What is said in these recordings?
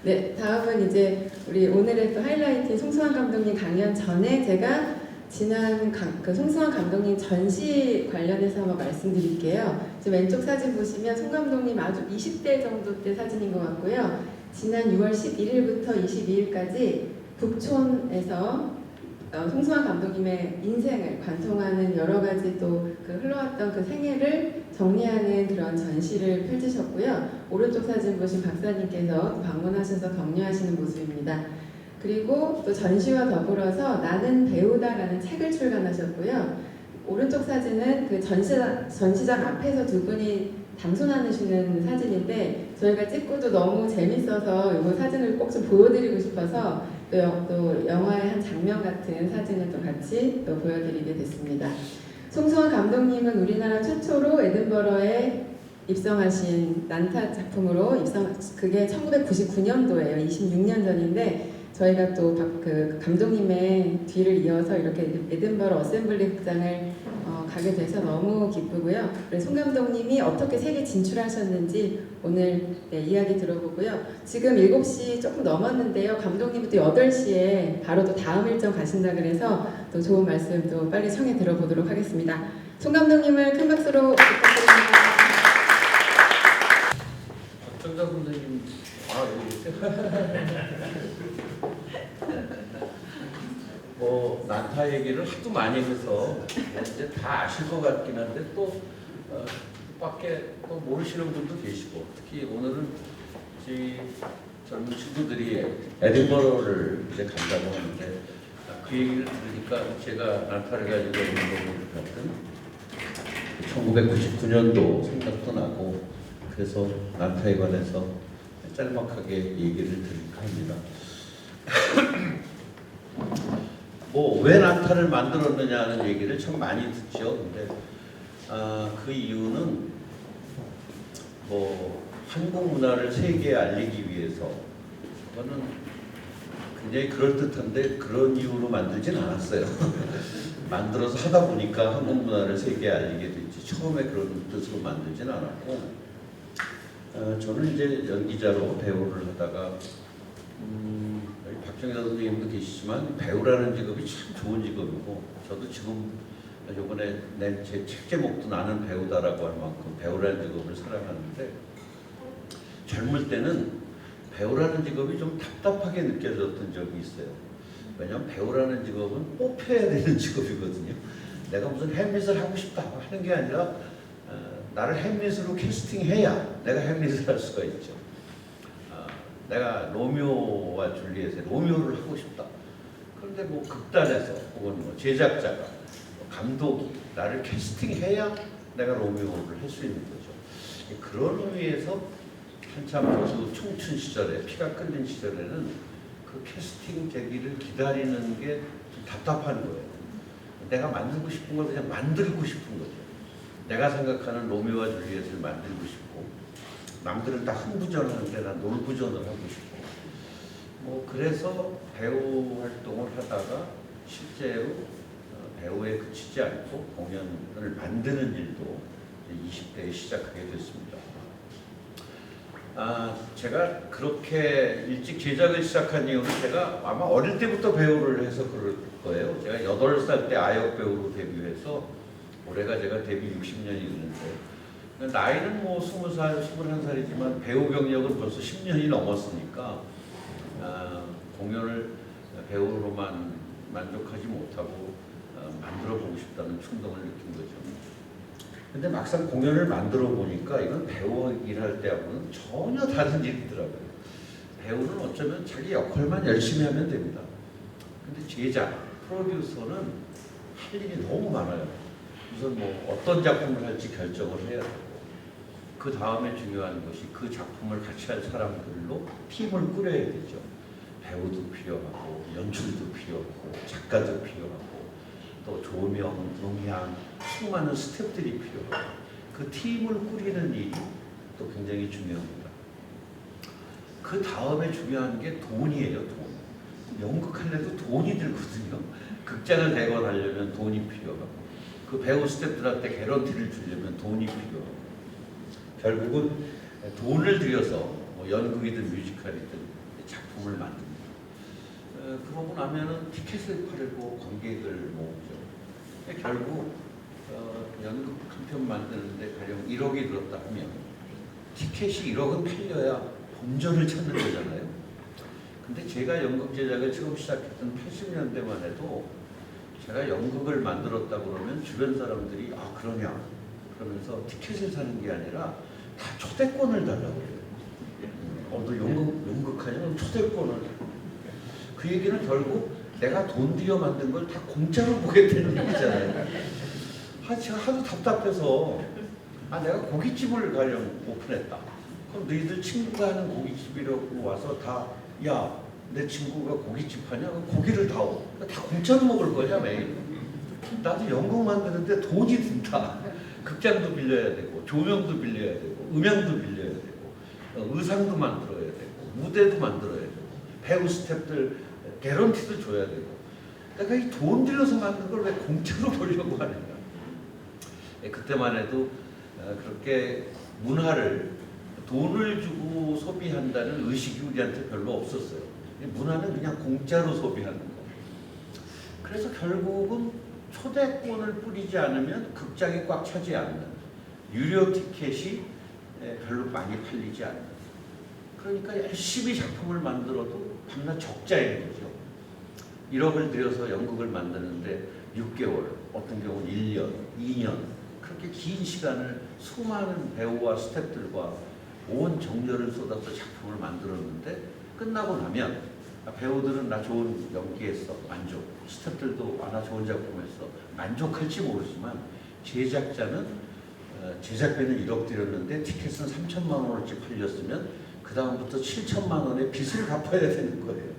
네, 다음은 이제 우리 오늘의 또 하이라이트인 송승환 감독님 강연 전에 제가 지난 그 송승환 감독님 전시 관련해서 한번 말씀드릴게요. 지금 왼쪽 사진 보시면 송 감독님 아주 20대 정도 때 사진인 것 같고요. 지난 6월 11일부터 22일까지 북촌에서 송승환 감독님의 인생을 관통하는 여러 가지 또 그 흘러왔던 그 생애를 정리하는 그런 전시를 펼치셨고요. 오른쪽 사진 보신 박사님께서 방문하셔서 격려하시는 모습입니다. 그리고 또 전시와 더불어서 나는 배우다라는 책을 출간하셨고요. 오른쪽 사진은 그 전시장 앞에서 두 분이 담소 나누시는 사진인데 저희가 찍고도 너무 재밌어서 이 사진을 꼭 좀 보여드리고 싶어서 또 영화의 한 장면 같은 사진을 또 같이 또 보여드리게 됐습니다. 송승환 감독님은 우리나라 최초로 에든버러에 입성하신 난타 작품으로 그게 1999년도예요. 26년 전인데 저희가 또 그 감독님의 뒤를 이어서 이렇게 에든버러 어셈블리 극장을 가게 돼서 너무 기쁘고요. 송 감독님이 어떻게 세계 진출하셨는지 오늘 이야기 들어보고요. 지금 7시 조금 넘었는데요. 감독님이 또 8시에 바로 또 다음 일정 가신다 그래서 또 좋은 말씀 또 빨리 청해 들어보도록 하겠습니다. 송 감독님을 큰 박수로 부탁드립니다. 박정자 선생님, 난타 얘기를 하도 많이 해서 이제 다 아실 것 같긴 한데 또 밖에 또 모르시는 분도 계시고 특히 오늘은 젊은 친구들이 에든버러를 이제 간다고 하는데 그 얘기를 들으니까 제가 난타를 가지고 에든버러를 갔던 1999년도 생각도 나고 그래서 난타에 관해서 짤막하게 얘기를 드릴까 합니다. 왜 난타를 만들었느냐 하는 얘기를 참 많이 듣죠. 근데 그 이유는 한국 문화를 세계에 알리기 위해서 그거는 굉장히 그럴듯한데 그런 이유로 만들진 않았어요. 만들어서 하다 보니까 한국 문화를 세계에 알리게 됐지 처음에 그런 뜻으로 만들진 않았고 저는 이제 연기자로 배우를 하다가 박정자 선생님도 계시지만 배우라는 직업이 참 좋은 직업이고 저도 지금 이번에 낸 제 책 제목도 나는 배우다라고 할 만큼 배우라는 직업을 사랑하는데 젊을 때는 배우라는 직업이 좀 답답하게 느껴졌던 적이 있어요. 왜냐하면 배우라는 직업은 뽑혀야 되는 직업이거든요. 내가 무슨 햄릿을 하고 싶다 하는 게 아니라 나를 햄릿으로 캐스팅해야 내가 햄릿을 할 수가 있죠. 내가 로미오와 줄리엣의 로미오를 하고 싶다. 그런데 극단에서 혹은 제작자가 감독이 나를 캐스팅해야 내가 로미오를 할 수 있는 거죠. 그런 의미에서 한참 그 청춘 시절에 피가 끓는 시절에는 그 캐스팅 되기를 기다리는 게 좀 답답한 거예요. 내가 만들고 싶은 걸 그냥 만들고 싶은 거죠. 내가 생각하는 로미오와 줄리엣을 만들고 싶고 남들은 다 흥부전하는데 난 놀부전을 하고 싶고 그래서 배우 활동을 하다가 실제로 배우에 그치지 않고 공연을 만드는 일도 20대에 시작하게 됐습니다. 제가 그렇게 일찍 제작을 시작한 이유는 제가 아마 어릴 때부터 배우를 해서 그럴 거예요. 제가 8살 때 아역 배우로 데뷔해서 올해가 제가 데뷔 60년이 됐는데 나이는 20살, 21살이지만 배우 경력은 벌써 10년이 넘었으니까 공연을 배우로만 만족하지 못하고 만들어 보고 싶다는 충동을 느낀 거죠. 근데 막상 공연을 만들어 보니까 이건 배우 일할 때하고는 전혀 다른 일이더라고요. 배우는 어쩌면 자기 역할만 열심히 하면 됩니다. 근데 제작, 프로듀서는 할 일이 너무 많아요. 우선 어떤 작품을 할지 결정을 해야 되고 그 다음에 중요한 것이 그 작품을 같이 할 사람들로 팀을 꾸려야 되죠. 배우도 필요하고 연출도 필요하고 작가도 필요하고 또 조명, 음향, 수많은 스태프들이 필요하고 그 팀을 꾸리는 일이 또 굉장히 중요합니다. 그 다음에 중요한 게 돈이에요. 돈. 연극할래도 돈이 들거든요. 극장을 대관하려면 돈이 필요하고 그 배우 스태프들한테 개런티를 주려면 돈이 필요하고 결국은 돈을 들여서 연극이든 뮤지컬이든 작품을 만듭니다. 그러고 나면은 티켓을 팔고 관객을 모으죠. 결국 연극 한 편 만드는데 가령 1억이 들었다 하면 티켓이 1억은 팔려야 본전을 찾는 거잖아요. 근데 제가 연극 제작을 처음 시작했던 80년대만 해도 제가 연극을 만들었다 그러면 주변 사람들이 아 그러냐 그러면서 티켓을 사는 게 아니라 다 초대권을 달라고 그래요. 너 연극하냐면 초대권을. 그 얘기는 결국 내가 돈 들여 만든 걸 다 공짜로 보겠다는 얘기잖아요. 제가 하도 답답해서 내가 고깃집을 가령 오픈했다. 그럼 너희들 친구가 하는 고깃집이라고 와서 다 야, 내 친구가 고깃집 하냐? 그럼 고기를 다 공짜로 먹을 거냐 매일. 나도 연극 만드는데 돈이 든다. 극장도 빌려야 되고 조명도 빌려야 되고 음향도 빌려야 되고 의상도 만들어야 되고 무대도 만들어야 되고 배우 스태프들 개런티도 줘야 되고 내가 이 돈 들여서 만든 걸 왜 공짜로 보려고 하는가. 그때만 해도 그렇게 문화를 돈을 주고 소비한다는 의식이 우리한테 별로 없었어요. 문화는 그냥 공짜로 소비하는 거. 그래서 결국은 초대권을 뿌리지 않으면 극장이 꽉 차지 않는, 유료 티켓이 별로 많이 팔리지 않는. 그러니까 열심히 작품을 만들어도 밤낮 적자인 거죠. 1억을 들여서 연극을 만드는데 6개월, 어떤 경우는 1년, 2년 그렇게 긴 시간을 수많은 배우와 스태프들과 온 정열을 쏟아서 작품을 만들었는데 끝나고 나면 배우들은 나 좋은 연기했어 만족, 스태프들도 나 좋은 작품했어 만족할지 모르지만 제작자는 제작비는 1억 들였는데 티켓은 3천만 원어치 팔렸으면 그 다음부터 7천만 원의 빚을 갚아야 되는 거예요.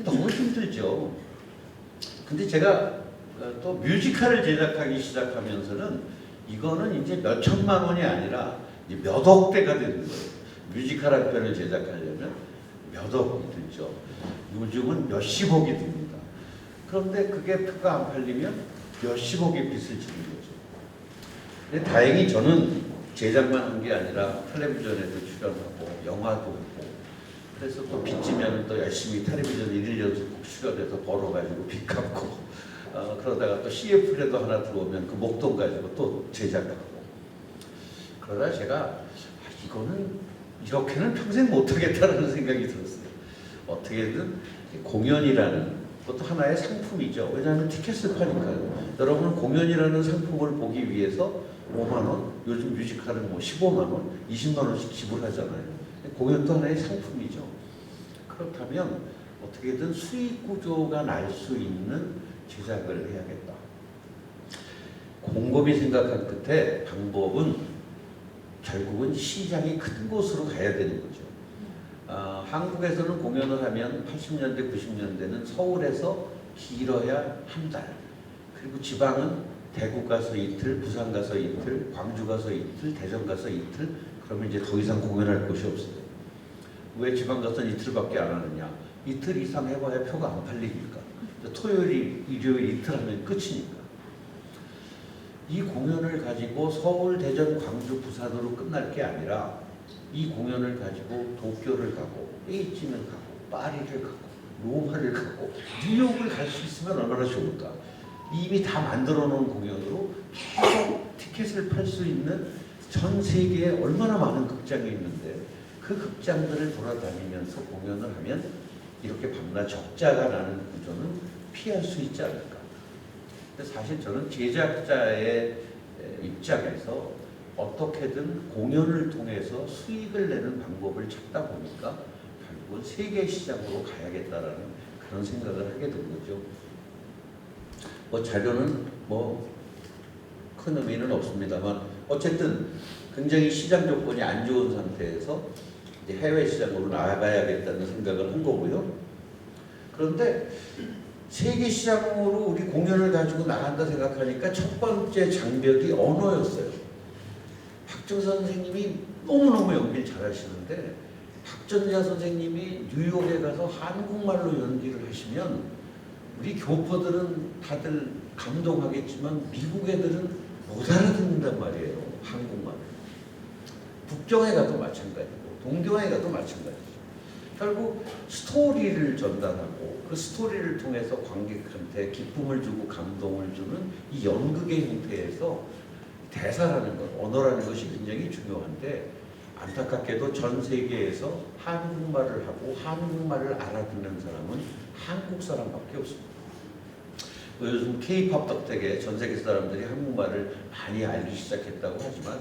너무 힘들죠. 근데 제가 또 뮤지컬을 제작하기 시작하면서는 이거는 이제 몇 천만 원이 아니라 이제 몇 억대가 되는 거예요. 뮤지컬 한 편을 제작하려면 몇 억이 들죠. 요즘은 몇십억이 듭니다. 그런데 그게 표가 안 팔리면 몇십억의 빚을 지는 거죠. 근데 다행히 저는 제작만 한 게 아니라 텔레비전에도 출연하고 영화도 하고 그래서 또 빚지면 또 열심히 텔레비전 1일 연속곡 출연해서 벌어가지고 빚 갚고 그러다가 또 CF라도 하나 들어오면 그 목돈 가지고 또 제작하고 그러다 제가 이거는 이렇게는 평생 못하겠다는 생각이 들었어요. 어떻게든 공연이라는 것도 하나의 상품이죠. 왜냐하면 티켓을 파니까요. 여러분 공연이라는 상품을 보기 위해서 5만 원, 요즘 뮤지컬은 뭐 15만 원, 20만 원씩 지불하잖아요. 공연도 하나의 상품이죠. 그렇다면 어떻게든 수익 구조가 날 수 있는 제작을 해야겠다. 곰곰이 생각한 끝에 방법은 결국은 시장이 큰 곳으로 가야 되는 거죠. 한국에서는 공연을 하면 80년대, 90년대는 서울에서 길어야 한 달, 그리고 지방은 대구 가서 이틀, 부산 가서 이틀, 광주 가서 이틀, 대전 가서 이틀, 그러면 이제 더 이상 공연할 곳이 없어요. 왜 지방 가서 이틀밖에 안 하느냐? 이틀 이상 해봐야 표가 안 팔리니까. 토요일, 일요일 이틀 하면 끝이니까. 이 공연을 가지고 서울, 대전, 광주, 부산으로 끝날 게 아니라 이 공연을 가지고 도쿄를 가고 베이징을 가고 파리를 가고 로마를 가고 뉴욕을 갈 수 있으면 얼마나 좋을까. 이미 다 만들어 놓은 공연으로 계속 티켓을 팔 수 있는 전 세계에 얼마나 많은 극장이 있는데 그 극장들을 돌아다니면서 공연을 하면 이렇게 밤낮 적자가 나는 구조는 피할 수 있지 않을까. 근데 사실 저는 제작자의 입장에서 어떻게든 공연을 통해서 수익을 내는 방법을 찾다 보니까 결국은 세계 시장으로 가야겠다라는 그런 생각을 하게 된 거죠. 뭐 자료는 뭐 큰 의미는 없습니다만 어쨌든 굉장히 시장 조건이 안 좋은 상태에서 이제 해외 시장으로 나가야겠다는 생각을 한 거고요. 그런데 세계 시장으로 우리 공연을 가지고 나간다 생각하니까 첫 번째 장벽이 언어였어요. 박정사 선생님이 너무너무 연기를 잘하시는데 박전자 선생님이 뉴욕에 가서 한국말로 연기를 하시면 우리 교포들은 다들 감동하겠지만 미국 애들은 못 알아듣는단 말이에요. 한국말을. 북경에 가도 마찬가지고 동경에 가도 마찬가지죠. 결국 스토리를 전달하고 그 스토리를 통해서 관객한테 기쁨을 주고 감동을 주는 이 연극의 형태에서 대사라는 것, 언어라는 것이 굉장히 중요한데 안타깝게도 전 세계에서 한국말을 하고 한국말을 알아듣는 사람은 한국 사람밖에 없습니다. 요즘 K-팝 덕택에 전 세계 사람들이 한국말을 많이 알기 시작했다고 하지만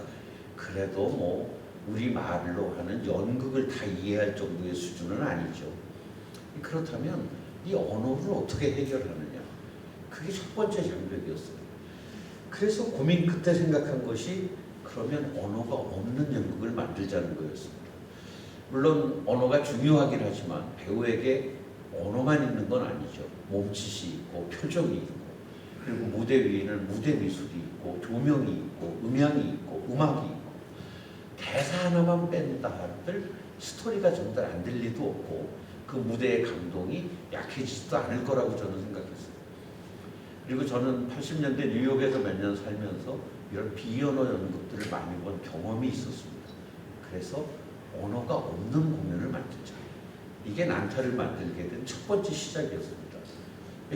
그래도 뭐 우리 말로 하는 연극을 다 이해할 정도의 수준은 아니죠. 그렇다면 이 언어를 어떻게 해결하느냐? 그게 첫 번째 장벽이었어요. 그래서 고민 끝에 생각한 것이 그러면 언어가 없는 연극을 만들자는 거였습니다. 물론 언어가 중요하긴 하지만 배우에게 언어만 있는 건 아니죠. 몸짓이 있고 표정이 있고 그리고 무대 위에는 무대 미술이 있고 조명이 있고 음향이 있고 음악이 있고 대사 하나만 뺀다 한들 스토리가 전달 안 될 리도 없고 그 무대의 감동이 약해지지도 않을 거라고 저는 생각했어요. 그리고 저는 80년대 뉴욕에서 몇 년 살면서 이런 비언어 연극들을 많이 본 경험이 있었습니다. 그래서 언어가 없는 공연을 만들자. 이게 난타를 만들게 된 첫 번째 시작이었습니다.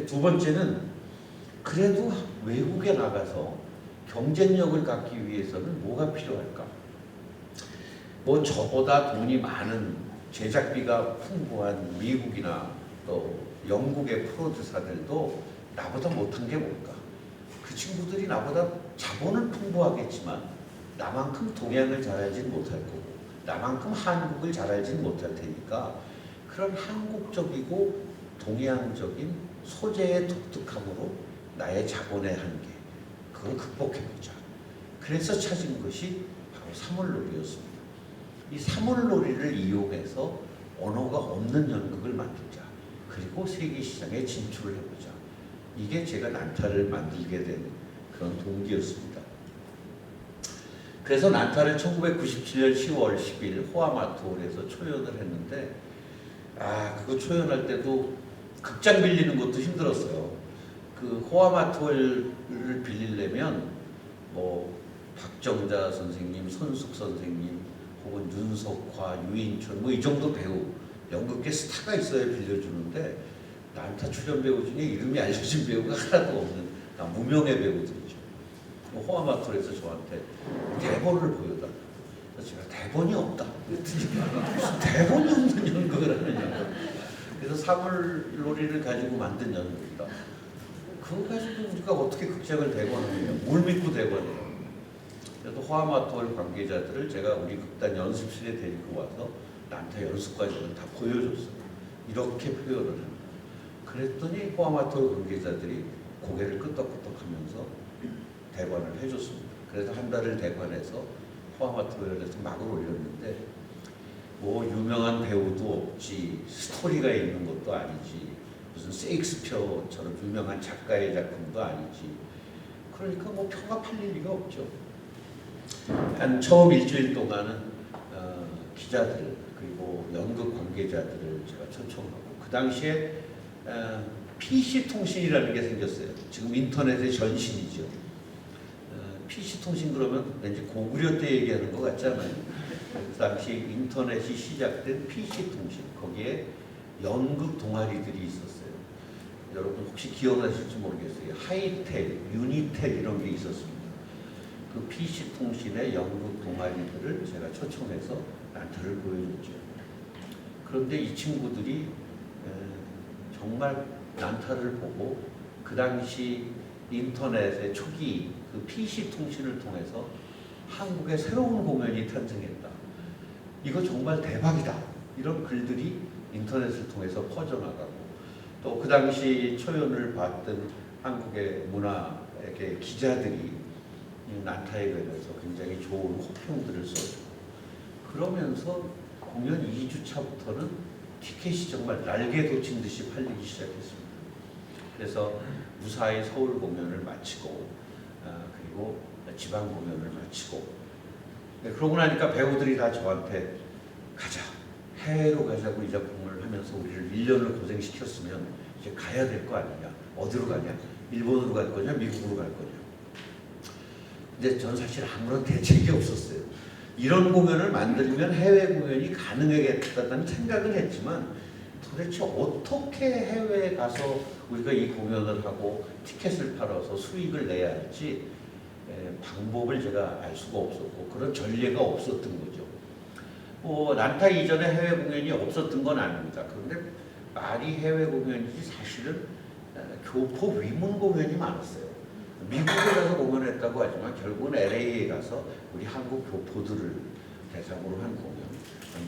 두 번째는 그래도 외국에 나가서 경쟁력을 갖기 위해서는 뭐가 필요할까? 뭐 저보다 돈이 많은 제작비가 풍부한 미국이나 또 영국의 프로듀서들도 나보다 못한 게 뭘까? 그 친구들이 나보다 자본은 풍부하겠지만 나만큼 동양을 잘 알진 못할 거고 나만큼 한국을 잘 알진 못할 테니까 그런 한국적이고 동양적인 소재의 독특함으로 나의 자본의 한계 그걸 극복해보자. 그래서 찾은 것이 바로 사물놀이였습니다. 이 사물놀이를 이용해서 언어가 없는 연극을 만들자. 그리고 세계 시장에 진출을 해보자. 이게 제가 난타를 만들게 된 그런 동기였습니다. 그래서 난타를 1997년 10월 10일 호아마토홀에서 초연을 했는데 그거 초연할 때도 극장 빌리는 것도 힘들었어요. 그 호아마토홀을 빌리려면 뭐 박정자 선생님, 손숙 선생님, 혹은 윤석화, 유인촌 뭐 이 정도 배우, 연극계 스타가 있어야 빌려주는데 난타 출연 배우 중에 이름이 알려진 배우가 하나도 없는 무명의 배우들이죠. 호아마토홀에서 저한테 대본을 보여달라. 제가 대본이 없다. 그랬더니 대본이 없는 연극을 하느냐고. 그래서 사물놀이를 가지고 만든 연극이다. 그거 가지고 우리가 어떻게 극장을 대본하느냐. 뭘 믿고 대본해요. 그래서 호아마토홀 관계자들을 제가 우리 극단 연습실에 데리고 와서 난타 연습 과정을 다 보여줬어요. 이렇게 표현을 합니다. 그랬더니 호아마토홀 관계자들이 고개를 끄덕끄덕하면서 대관을 해줬습니다. 그래서 한 달을 대관해서 호아마토홀에서 막을 올렸는데 뭐 유명한 배우도 없지 스토리가 있는 것도 아니지 무슨 세익스피어처럼 유명한 작가의 작품도 아니지 그러니까 뭐 표가 팔릴 리가 없죠. 한 처음 일주일 동안은 기자들 그리고 연극 관계자들을 제가 초청하고 그 당시에 PC통신이라는 게 생겼어요. 지금 인터넷의 전신이죠. PC통신 그러면 왠지 고구려 때 얘기하는 것 같잖아요. 그 당시 인터넷이 시작된 PC통신 거기에 연극 동아리들이 있었어요. 여러분 혹시 기억나실지 모르겠어요. 하이텔, 유니텔 이런 게 있었습니다. 그 PC통신의 연극 동아리들을 제가 초청해서 난타를 보여줬죠. 그런데 이 친구들이 정말 난타를 보고 그 당시 인터넷의 초기 그 PC통신을 통해서 한국의 새로운 공연이 탄생했다. 이거 정말 대박이다. 이런 글들이 인터넷을 통해서 퍼져나가고 또 그 당시 초연을 봤던 한국의 문화계 기자들이 난타에 관해서 굉장히 좋은 호평들을 써주고 그러면서 공연 2주차부터는 티켓이 정말 날개 돋친 듯이 팔리기 시작했습니다. 그래서 무사히 서울 공연을 마치고 그리고 지방 공연을 마치고 그러고 나니까 배우들이 다 저한테 가자 해외로 가자고 이 작품을 하면서 우리를 1년을 고생시켰으면 이제 가야 될 거 아니냐. 어디로 가냐? 일본으로 갈 거냐? 미국으로 갈 거냐? 근데 전 사실 아무런 대책이 없었어요. 이런 공연을 만들면 해외 공연이 가능하겠다는 생각은 했지만 도대체 어떻게 해외에 가서 우리가 이 공연을 하고 티켓을 팔아서 수익을 내야 할지 방법을 제가 알 수가 없었고 그런 전례가 없었던 거죠. 난타 이전에 해외 공연이 없었던 건 아닙니다. 그런데 말이 해외 공연이지 사실은 교포 위문 공연이 많았어요. 미국에 가서 공연했다고 하지만 결국은 LA에 가서 우리 한국 교포들을 대상으로 한 공연,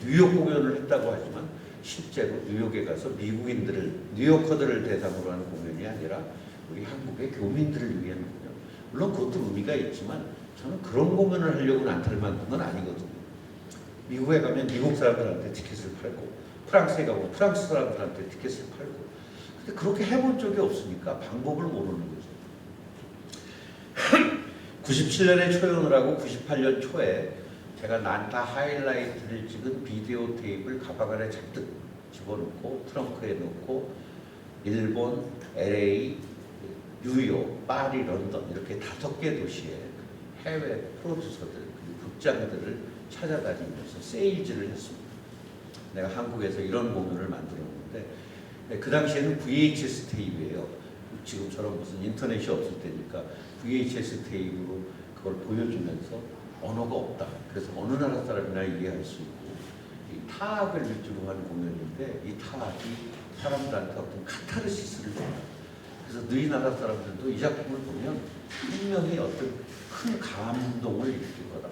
뉴욕 공연을 했다고 하지만 실제로 뉴욕에 가서 미국인들을, 뉴요커들을 대상으로 하는 공연이 아니라 우리 한국의 교민들을 위한 공연. 물론 그것도 의미가 있지만 저는 그런 공연을 하려고 난타를 만든 건 아니거든요. 미국에 가면 미국 사람들한테 티켓을 팔고 프랑스에 가면 프랑스 사람들한테 티켓을 팔고 근데 그렇게 해본 적이 없으니까 방법을 모르는 거죠. 97년에 초연을 하고 98년 초에 제가 난타 하이라이트를 찍은 비디오 테이프를 가방 안에 잔뜩 집어넣고 트렁크에 넣고 일본, LA, 뉴욕, 파리, 런던 이렇게 5개 도시에 해외 프로듀서들 그리고 극장들을 찾아다니면서 세일즈를 했습니다. 내가 한국에서 이런 공연을 만들었는데 그 당시에는 VHS 테이프예요. 지금처럼 무슨 인터넷이 없을 때니까 VHS 테이프로 그걸 보여주면서 언어가 없다. 그래서 어느 나라 사람이나 이해할 수 있고 이 타악을 위주로 하는 공연인데 이 타악이 사람들한테 어떤 카타르시스를 줍니다. 그래서 너희 나라 사람들도 이 작품을 보면 분명히 어떤 큰 감동을 일으킬 거다.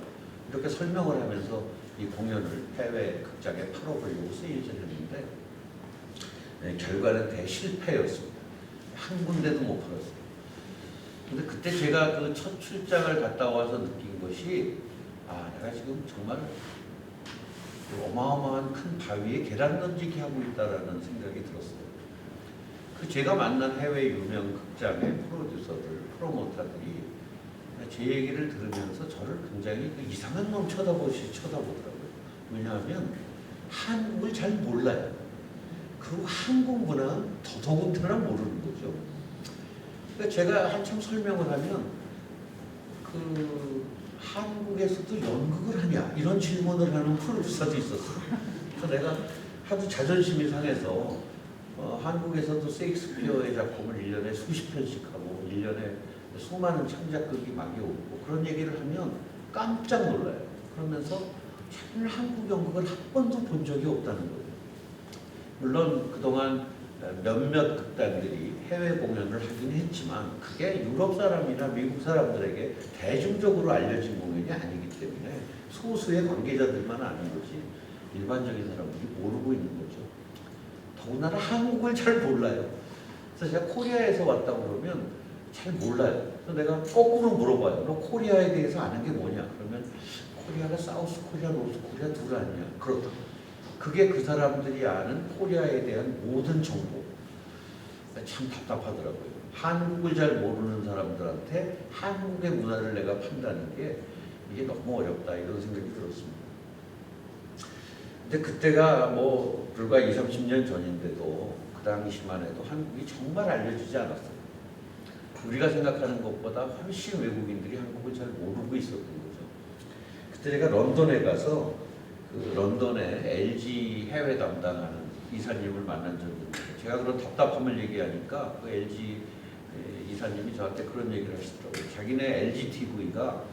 이렇게 설명을 하면서 이 공연을 해외 극장에 팔아보려고 세일즈를 했는데 결과는 대실패였습니다. 한 군데도 못 팔았어요. 근데 그때 제가 그 첫 출장을 갔다 와서 느낀 것이 내가 지금 정말 어마어마한 큰 바위에 계란 던지기 하고 있다라는 생각이 들었어요. 그 제가 만난 해외 유명 극장의 프로듀서들, 프로모터들이 제 얘기를 들으면서 저를 굉장히 이상한 놈 쳐다보더라고요. 왜냐하면 한국을 잘 몰라요. 그리고 한국 문화는 더더군다나 모르는 거죠. 그러니까 제가 한참 설명을 하면 한국에서도 연극을 하냐 이런 질문을 하는 프로듀서도 있었어요. 그래서 내가 하도 자존심이 상해서 한국에서도 세익스피어의 작품을 1년에 수십 편씩 하고 1년에 수많은 창작극이 막이 오고 그런 얘기를 하면 깜짝 놀라요. 그러면서 자기는 한국 연극을 한 번도 본 적이 없다는 거예요. 물론 그동안 몇몇 극단들이 해외 공연을 하긴 했지만 그게 유럽 사람이나 미국 사람들에게 대중적으로 알려진 공연이 아니기 때문에 소수의 관계자들만 아는 거지 일반적인 사람들이 모르고 있는 거죠. 더군다나 한국을 잘 몰라요. 그래서 제가 코리아에서 왔다고 그러면 잘 몰라요. 그래서 내가 거꾸로 물어봐요. 너 코리아에 대해서 아는 게 뭐냐? 그러면 코리아가 사우스 코리아, 노스 코리아 둘 아니냐? 그렇다. 그게 그 사람들이 아는 코리아에 대한 모든 정보. 참 답답하더라고요. 한국을 잘 모르는 사람들한테 한국의 문화를 내가 판다는 게 이게 너무 어렵다 이런 생각이 들었습니다. 근데 그때가 불과 20, 30년 전인데도 그 당시만 해도 한국이 정말 알려지지 않았어요. 우리가 생각하는 것보다 훨씬 외국인들이 한국을 잘 모르고 있었던 거죠. 그때 제가 런던에 가서 런던에 LG 해외 담당하는 이사님을 만난 적이 있는데 제가 그런 답답함을 얘기하니까 그 LG 이사님이 저한테 그런 얘기를 하시더라고요. 자기네 LG TV가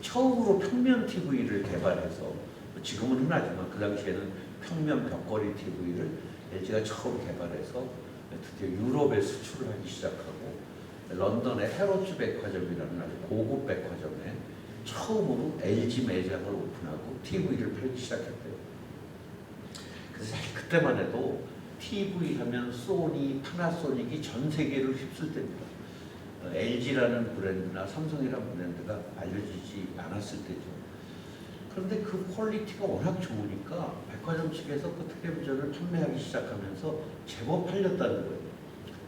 처음으로 평면 TV를 개발해서 지금은 흔하지만 그 당시에는 평면 벽걸이 TV를 LG가 처음 개발해서 드디어 유럽에 수출을 하기 시작하고 런던의 헤로츠 백화점이라는 아주 고급 백화점에 처음으로 LG 매장을 오픈하고 TV를 팔기 시작했대요. 그래서 사실 그때만 해도 TV 하면 소니, 파나소닉이 전 세계를 휩쓸 때입니다. LG라는 브랜드나 삼성이라는 브랜드가 알려지지 않았을 때죠. 그런데 그 퀄리티가 워낙 좋으니까 백화점 측에서 그 텔레비전을 판매하기 시작하면서 제법 팔렸다는 거예요.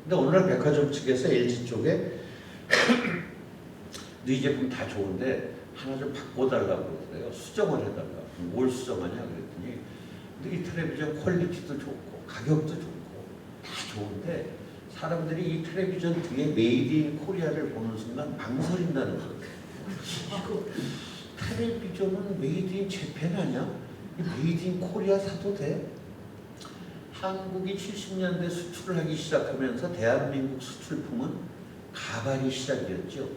근데 어느 날 백화점 측에서 LG 쪽에 너희 제품 다 좋은데 하나 좀 바꿔달라고 그러더래요. 수정을 해달라. 뭘 수정하냐 그랬더니 근데 이 텔레비전 퀄리티도 좋고 가격도 좋고 다 좋은데 사람들이 이 텔레비전 뒤에 메이드 인 코리아를 보는 순간 망설인다는 거예요. 이거 텔레비전은 메이드 인 재팬 아니야? 이 메이드 인 코리아 사도 돼? 한국이 70년대 수출을 하기 시작하면서 대한민국 수출품은 가발이 시작이었죠.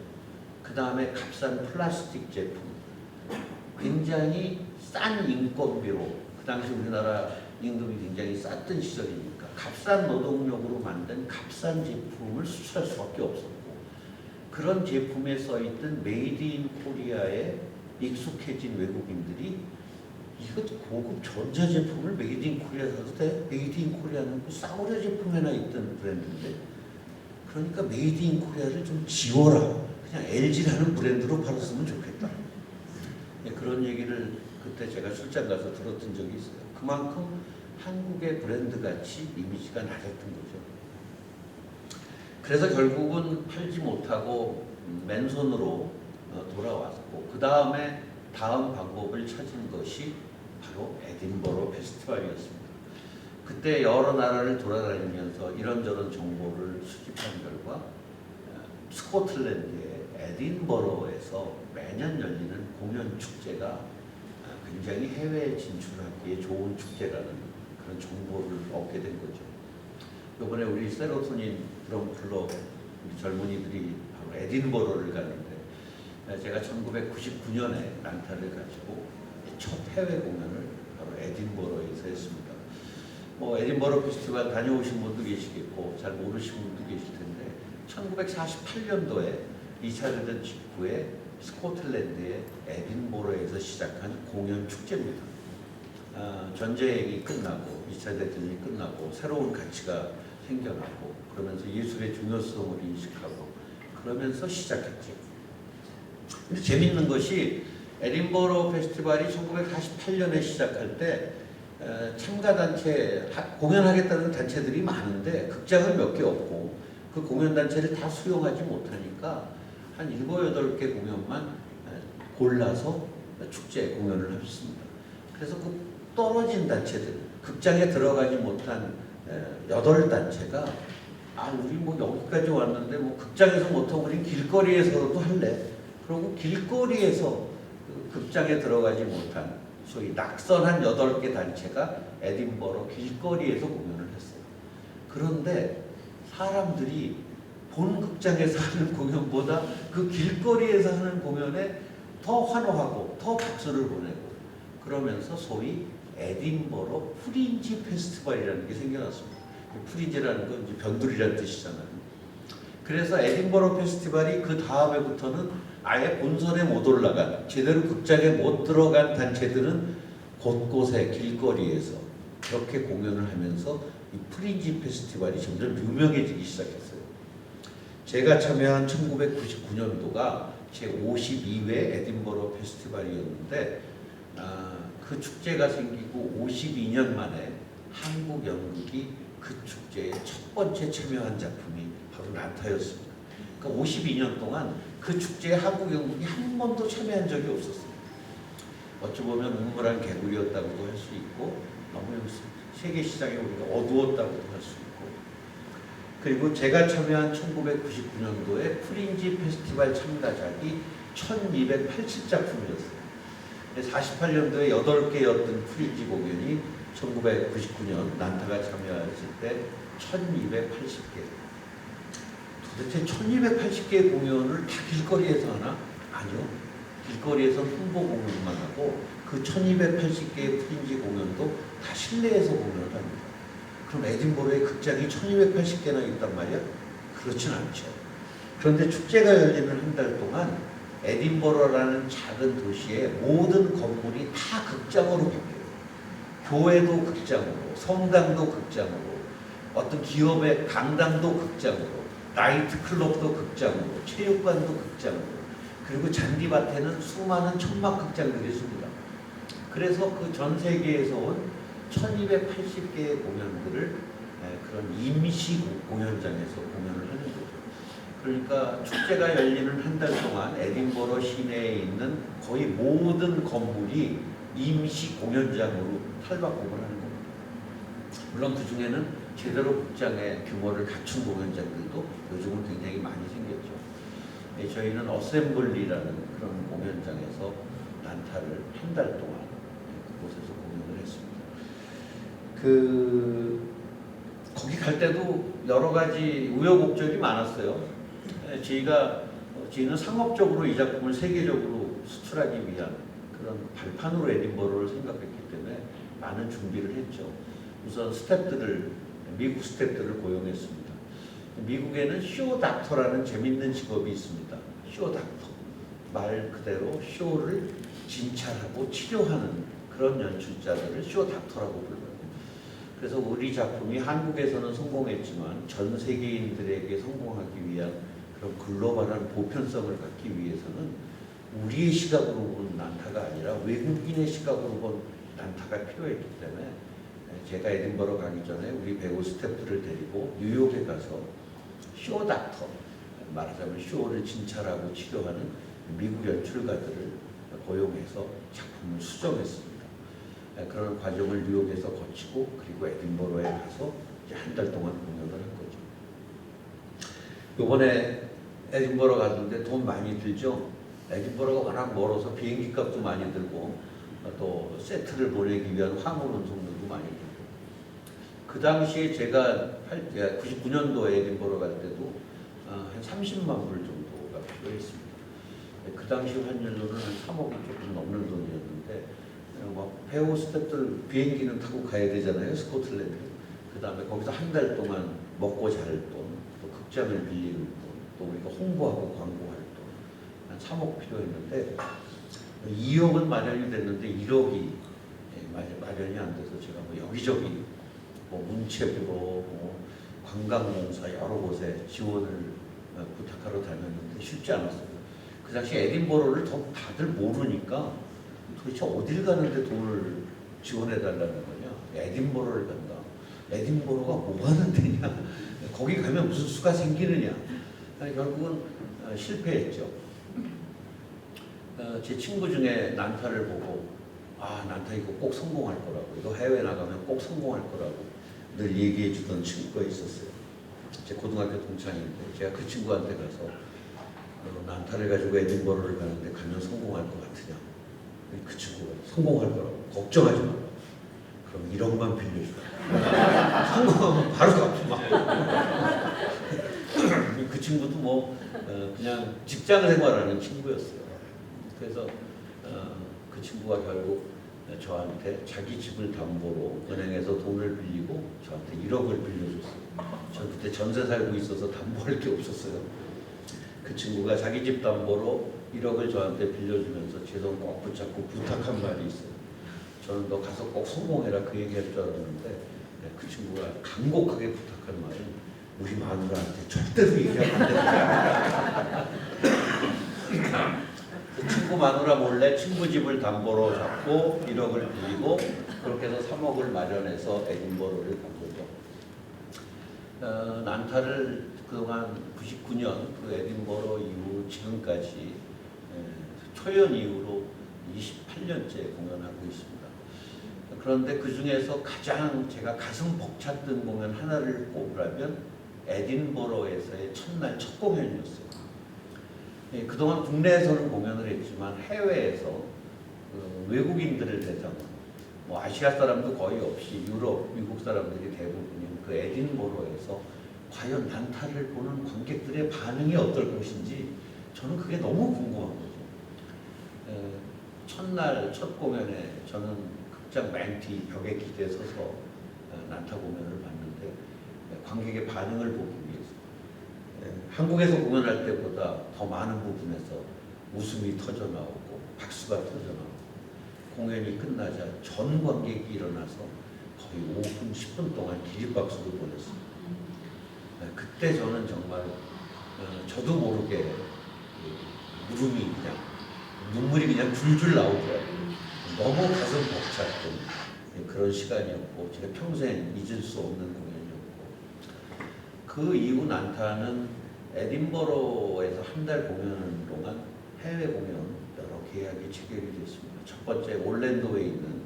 그 다음에 값싼 플라스틱 제품, 굉장히 싼 인건비로, 그 당시 우리나라 임금이 굉장히 쌌던 시절이니까 값싼 노동력으로 만든 값싼 제품을 수출할 수밖에 없었고, 그런 제품에 써있던 메이드 인 코리아에 익숙해진 외국인들이 이거 고급 전자제품을 메이드 인 코리아 사도 돼? 메이드 인 코리아는 그 싸구려 제품에나 있던 브랜드인데, 그러니까 메이드 인 코리아를 좀 지워라, 그냥 LG라는 브랜드로 팔았으면 좋겠다. 그런 얘기를 그때 제가 출장 가서 들었던 적이 있어요. 그만큼 한국의 브랜드 가치, 이미지가 낮았던 거죠. 그래서 결국은 팔지 못하고 맨손으로 돌아왔고, 그 다음에 다음 방법을 찾은 것이 바로 에딘버러 페스티벌이었습니다. 그때 여러 나라를 돌아다니면서 이런저런 정보를 수집한 결과 스코틀랜드의 에딘버러에서 매년 열리는 공연 축제가 굉장히 해외에 진출하기에 좋은 축제라는 그런 정보를 얻게 된 거죠. 이번에 우리 세로토닌 드럼 클럽 우리 젊은이들이 바로 에딘버러를 가는데, 제가 1999년에 란타를 가지고 첫 해외 공연을 바로 에딘버러에서 했습니다. 뭐 에딘버러 페스티벌 다녀오신 분도 계시겠고 잘 모르시는 분도 계실 텐데, 1948년도에 2차 대전 직후에 스코틀랜드의 에딘버러에서 시작한 공연 축제입니다. 전쟁이 끝나고 2차 대전이 끝나고 새로운 가치가 생겨나고 그러면서 예술의 중요성을 인식하고 그러면서 시작했죠. 근데 재밌는 것이 에딘버러 페스티벌이 1948년에 시작할 때 참가단체, 공연하겠다는 단체들이 많은데 극장은 몇 개 없고 그 공연단체를 다 수용하지 못하니까 한 7, 8개 공연만 골라서 축제 공연을 했습니다. 그래서 그 떨어진 단체들, 극장에 들어가지 못한 8단체가 우리 뭐 여기까지 왔는데 뭐 극장에서 못하고 우린 길거리에서도 할래. 그리고 길거리에서 극장에 들어가지 못한 소위 낙선한 8개 단체가 에딘버러 길거리에서 공연을 했어요. 그런데 사람들이 본 극장에서 하는 공연보다 그 길거리에서 하는 공연에 더 환호하고 더 박수를 보내고 그러면서 소위 에딘버러 프린지 페스티벌이라는 게 생겨났습니다. 프린지라는 건 이제 변두리라는 뜻이잖아요. 그래서 에딘버러 페스티벌이 그 다음에부터는 아예 본선에 못 올라간, 제대로 극장에 못 들어간 단체들은 곳곳에 길거리에서 그렇게 공연을 하면서 이 프린지 페스티벌이 점점 유명해지기 시작했어요. 제가 참여한 1999년도가 제 52회 에딘버러 페스티벌이었는데 그 축제가 생기고 52년 만에 한국 연극이 그 축제에 첫 번째 참여한 작품이 바로 란타였습니다. 그러니까 52년 동안 그 축제에 한국 연극이 한 번도 참여한 적이 없었어요. 어찌 보면 우물한 개구리였다고도 할 수 있고 너무 세계 시장에 우리가 어두웠다고도 할 수 있고, 그리고 제가 참여한 1999년도에 프린지 페스티벌 참가작이 1280작품이었어요. 48년도에 8개였던 프린지 공연이 1999년 란타가 참여했을 때 1280개. 도대체 1280개의 공연을 다 길거리에서 하나? 아니요. 길거리에서 홍보 공연만 하고 그 1280개의 프린지 공연도 다 실내에서 공연을 합니다. 그럼 에딘버러에 극장이 1280개나 있단 말이야? 그렇진 않죠. 그런데 축제가 열리는 한 달 동안 에딘버러라는 작은 도시의 모든 건물이 다 극장으로 바뀌어요. 교회도 극장으로, 성당도 극장으로, 어떤 기업의 강당도 극장으로, 나이트클럽도 극장으로, 체육관도 극장으로, 그리고 잔디밭에는 수많은 천막 극장들이 있습니다. 그래서 그 전 세계에서 온 1280개의 공연들을 그런 임시 공연장에서 공연을 하는 거죠. 그러니까 축제가 열리는 한 달 동안 에딘버러 시내에 있는 거의 모든 건물이 임시 공연장으로 탈바꿈을 하는 겁니다. 물론 그 중에는 제대로 극장의 규모를 갖춘 공연장들도 요즘은 굉장히 많이 생겼죠. 저희는 어셈블리라는 그런 공연장에서 난타를 한 달 동안 그곳에서 공연을 했습니다. 거기 갈 때도 여러 가지 우여곡절이 많았어요. 저희는 상업적으로 이 작품을 세계적으로 수출하기 위한 그런 발판으로 에딘버러를 생각했기 때문에 많은 준비를 했죠. 우선 미국 스태프들을 고용했습니다. 미국에는 쇼 닥터라는 재밌는 직업이 있습니다. 쇼 닥터. 말 그대로 쇼를 진찰하고 치료하는 그런 연출자들을 쇼 닥터라고 불러요. 그래서 우리 작품이 한국에서는 성공했지만 전 세계인들에게 성공하기 위한 그런 글로벌한 보편성을 갖기 위해서는 우리의 시각으로 본 난타가 아니라 외국인의 시각으로 본 난타가 필요했기 때문에 제가 에딘버러 가기 전에 우리 배우 스태프들을 데리고 뉴욕에 가서 쇼 닥터, 말하자면 쇼를 진찰하고 치료하는 미국 연출가들을 고용해서 작품을 수정했습니다. 그런 과정을 뉴욕에서 거치고 그리고 에딘버러에 가서 한 달 동안 공연을 한 거죠. 이번에 에딘버러 갔는데 돈 많이 들죠. 에딘버러가 워낙 멀어서 비행기 값도 많이 들고 또 세트를 보내기 위한 화물 운송료도 많이 들고. 그 당시에 제가 99년도에 에딘버러 갈 때도 한 30만 불 정도가 필요했습니다. 그 당시 환율로는 한 3억이 조금 넘는 돈이었는데 배우 스태프들 비행기는 타고 가야 되잖아요. 스코틀랜드. 그 다음에 거기서 한 달 동안 먹고 잘 돈, 또 극장을 빌리는 돈, 또 우리가 홍보하고 광고할 돈 한 3억 필요했는데 2억은 마련이 됐는데 1억이 마련이 안 돼서 제가 여기저기 문체부로 관광공사 여러 곳에 지원을 부탁하러 다녔는데 쉽지 않았어요. 그 당시 에딘버러를 다들 모르니까 도대체 어딜 가는데 돈을 지원해달라는 거냐. 에딘버러를 간다. 에딘버러가 뭐 하는 데냐. 거기 가면 무슨 수가 생기느냐. 결국은 실패했죠. 제 친구 중에 난타를 보고 난타 이거 꼭 성공할 거라고, 이거 해외 나가면 꼭 성공할 거라고 늘 얘기해 주던 친구가 있었어요. 제 고등학교 동창인데 제가 그 친구한테 가서 난타를 가지고 에딘버러를 가는데 가면 성공할 것 같으냐. 그 친구가 성공할 거라고, 걱정하지 마. 그럼 1억만 빌려줘. 성공하면 바로 갚지. 그 친구도 그냥 직장 생활하는 친구였어요. 그래서 그 친구가 결국 저한테 자기 집을 담보로 은행에서 돈을 빌리고 저한테 1억을 빌려줬어요. 전 그때 전세 살고 있어서 담보할 게 없었어요. 그 친구가 자기 집 담보로 1억을 저한테 빌려주면서 제 손 꼭 붙잡고 부탁한 말이 있어요. 저는 너 가서 꼭 성공해라 그 얘기할 줄 알았는데 그 친구가 간곡하게 부탁한 말은 우리 마누라한테 절대로 얘기하면 안 된다. 그 친구 마누라 몰래 친구 집을 담보로 잡고 1억을 빌리고 그렇게 해서 3억을 마련해서 에딘버러를 간 거죠. 난타를 그동안 99년 그 에딘버러 이후 지금까지 초연 이후로 28년째 공연하고 있습니다. 그런데 그 중에서 가장 제가 가슴 벅찼던 공연 하나를 꼽으라면 에딘버러에서의 첫날 첫 공연이었어요. 그동안 국내에서는 공연을 했지만 해외에서 외국인들을 대상으로 아시아 사람도 거의 없이 유럽, 미국 사람들이 대부분인 그 에딘버러에서 과연 난타를 보는 관객들의 반응이 어떨 것인지 저는 그게 너무 궁금한 거죠. 첫날 첫 공연에 저는 극장 맨 뒤 벽에 기대에 서서 난타 공연을 봤는데 관객의 반응을 보기 위해서 한국에서 공연할 때보다 더 많은 부분에서 웃음이 터져나오고 박수가 터져나오고 공연이 끝나자 전 관객이 일어나서 거의 5분, 10분 동안 기립박수를 보냈습니다. 그때 저는 정말 저도 모르게 울음이 그냥 눈물이 그냥 줄줄 나오더라고요. 너무 가슴 벅찼던 그런 시간이었고 제가 평생 잊을 수 없는 공연이었고 그 이후 난타는 에딘버러에서 한 달 공연 동안 해외 공연 여러 계약이 체결이 됐습니다. 첫 번째 올랜도에 있는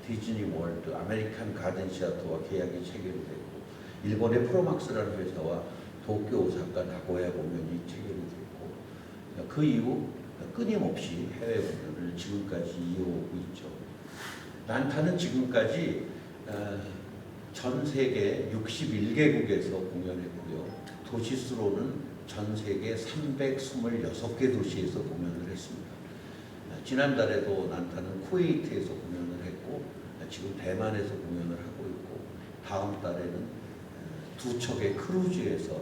디즈니 월드 아메리칸 가든 시아터와 계약이 체결이 됐고 일본의 프로막스라는 회사와 도쿄, 오사카, 나고야 공연이 체결이 됐고 그 이후 끊임없이 해외 공연을 지금까지 이어오고 있죠. 난타는 지금까지 전 세계 61개국에서 공연했고요. 도시수로는 전 세계 326개 도시에서 공연을 했습니다. 지난달에도 난타는 쿠웨이트에서 공연을 했고 지금 대만에서 공연을 하고 있고 다음 달에는 두 척의 크루즈에서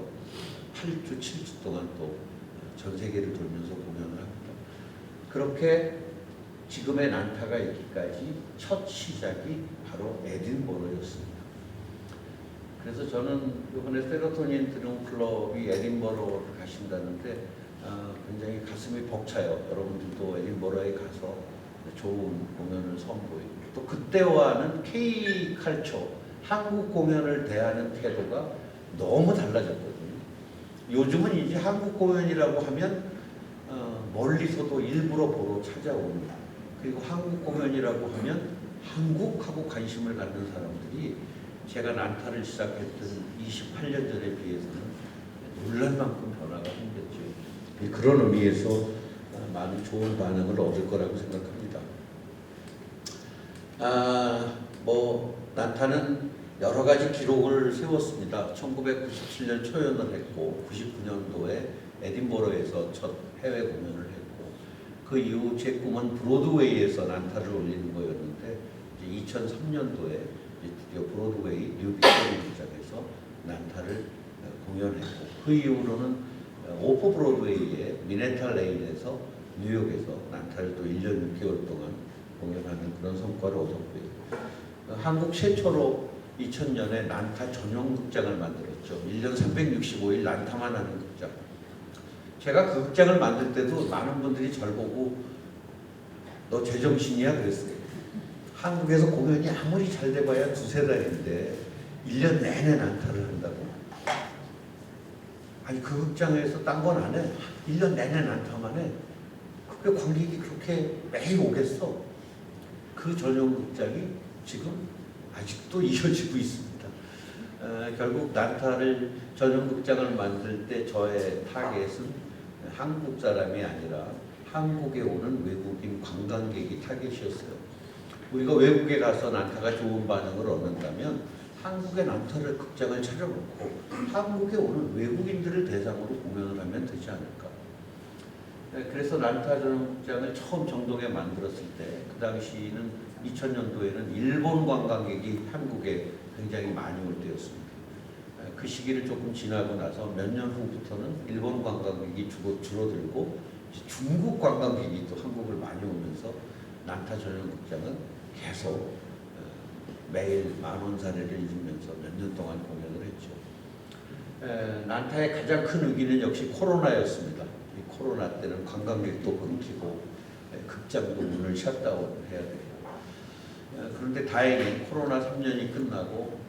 8주, 7주 동안 또 전 세계를 돌면서 공연을 합니다. 그렇게 지금의 난타가 있기까지 첫 시작이 바로 에딘버러였습니다. 그래서 저는 이번에 세로토닌 드럼 클럽이 에딘버러를 가신다는데 굉장히 가슴이 벅차요. 여러분들도 에딘버러에 가서 좋은 공연을 선보이고 또 그때와는 K-칼처, 한국 공연을 대하는 태도가 너무 달라졌거든요. 요즘은 이제 한국 공연이라고 하면 멀리서도 일부러 보러 찾아옵니다. 그리고 한국 공연이라고 하면 한국하고 관심을 갖는 사람들이 제가 난타를 시작했던 28년 전에 비해서는 놀랄 만큼 변화가 생겼죠. 그런 의미에서 많은 좋은 반응을 얻을 거라고 생각합니다. 난타는 여러 가지 기록을 세웠습니다. 1997년 초연을 했고 99년도에 에딘버러에서 첫 해외 공연을 했고 그 이후 제 꿈은 브로드웨이에서 난타를 올리는 거였는데 이제 2003년도에 드디어 브로드웨이 뉴 빅토리 극장에서 난타를 공연했고 그 이후로는 오프 브로드웨이의 미네탈 레인에서 뉴욕에서 난타를 또 1년 6개월 동안 공연하는 그런 성과를 얻었고요. 한국 최초로 2000년에 난타 전용 극장을 만들었죠. 1년 365일 난타만 하는 극장. 제가 그 극장을 만들 때도 많은 분들이 저를 보고 너 제정신이야 그랬어요. 한국에서 공연이 아무리 잘 돼봐야 두세 달인데 1년 내내 난타를 한다고. 아니 그 극장에서 딴 건 안 해. 1년 내내 난타만 해. 그게 관객이 그렇게 매일 오겠어. 그 전용 극장이 지금 아직도 이어지고 있습니다. 결국 난타를 전용 극장을 만들 때 저의 타겟은 한국 사람이 아니라 한국에 오는 외국인 관광객이 타겟이었어요. 우리가 외국에 가서 난타가 좋은 반응을 얻는다면 한국의 난타를 극장을 차려놓고 한국에 오는 외국인들을 대상으로 공연을 하면 되지 않을까. 그래서 난타 전용 극장을 처음 정동에 만들었을 때 그 당시는 2000년도에는 일본 관광객이 한국에 굉장히 많이 올 때였습니다. 그 시기를 조금 지나고 나서 몇 년 후부터는 일본 관광객이 줄어들고 중국 관광객이 또 한국을 많이 오면서 난타 전용 극장은 계속 매일 10,000원 사례를 잊으면서 몇 년 동안 공연을 했죠. 난타의 가장 큰 위기는 역시 코로나였습니다. 이 코로나 때는 관광객도 끊기고 극장도 문을 셧다운해야 돼요. 그런데 다행히 코로나 3년이 끝나고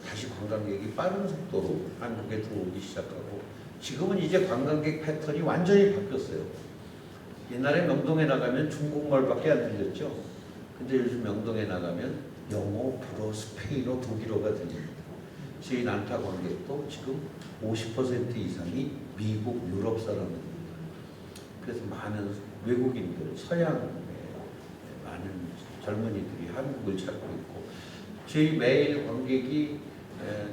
다시 관광객이 빠른 속도로 한국에 들어오기 시작하고 지금은 이제 관광객 패턴이 완전히 바뀌었어요. 옛날에 명동에 나가면 중국말밖에 안 들렸죠. 근데 요즘 명동에 나가면 영어, 불어, 스페인어, 독일어가 들립니다. 저희 난타 관객도 지금 50% 이상이 미국, 유럽 사람들입니다. 그래서 많은 외국인들, 서양의 많은 젊은이들이 한국을 찾고 있고 저희 매일 관객이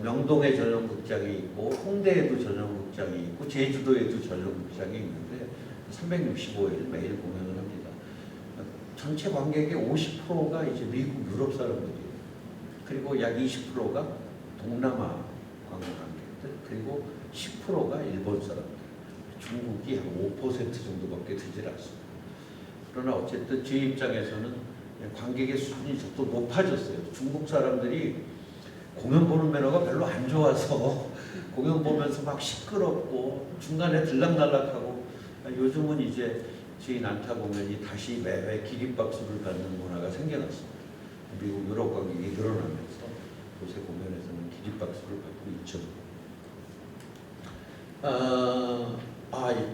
명동에 전용 극장이 있고 홍대에도 전용 극장이 있고 제주도에도 전용 극장이 있는데 365일 매일 공연을 합니다. 전체 관객의 50%가 이제 미국, 유럽 사람들이에요. 그리고 약 20%가 동남아 관광객들 그리고 10%가 일본 사람들. 중국이 한 5% 정도밖에 되질 않습니다. 그러나 어쨌든 제 입장에서는 관객의 수준이 또 높아졌어요. 중국 사람들이 공연 보는 매너가 별로 안 좋아서 공연 보면서 막 시끄럽고 중간에 들락날락하고 요즘은 이제 저희 난타 공연이 다시 매회 기립박수를 받는 문화가 생겨났습니다. 미국 유럽 관객이 늘어나면서 요새 공연에서는 기립박수를 받고 있죠.